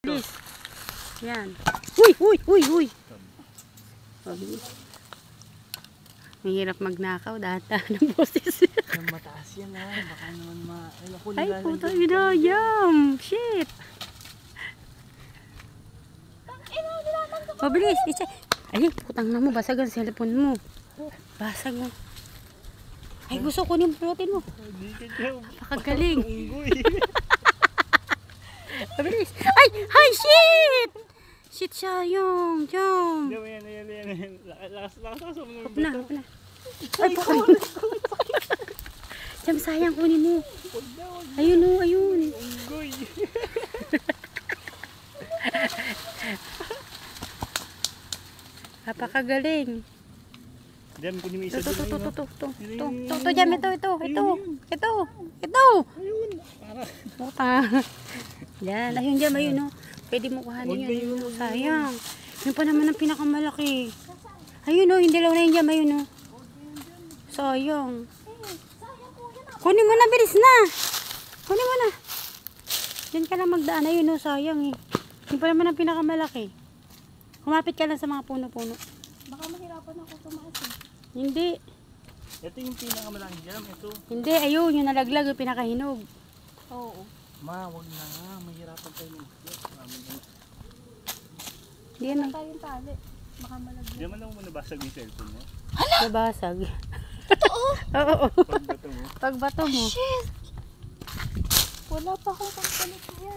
Bilis. Yan. Uy, uy, uy, uy. Mabilis. Mahirap magnakaw data ng boses. Yung mataas yan ha. Baka naman Ay, puto ina, yam. Shit. Mabilis. Ay, putang na mo. Basag ang cellphone mo. Basag mo. Ay, gusto ko yung protein mo. Napakagaling. Mabilis. Ay, ay, shit. Shit siya, yung. Lakas mo. Hop na. Ay, putang. Jam, sayang kunin mo. Ayun o, ayun. Unggoy. Napakagaling. Jam, kunin mo isa Ito, dun. Jam, ito. Ayun. Puta. Yan, ayun Jam, ayun o. Pwede mo kuhanin yun. Sayang. Yun pa naman ang pinakamalaki. Ayun o, yung dilaw na yun Jam, ayun o. Sayang. Kunin mo na, bilis na. Kunin mo na. Diyan ka lang magdaan. Ayun o, sayang eh. Yun pa naman ang pinakamalaki. Kumapit ka lang sa mga puno-puno. Baka mahirapan ako tumaas eh. Hindi. Ito yung pinakamalaki Jam. Ito. Hindi, ayun, yung nalaglag, yung pinakahinog. Oo. Ma, wag na nga. Mahirapan tayo ng Hindi Wala na. tayong tali. Baka malaglag. Jam, alam mo nabasag yung cellphone mo? Nabasag. Totoo? Oo. Pagbato mo. Pagbato mo. Shit! Wala pa akong pagpalit niya.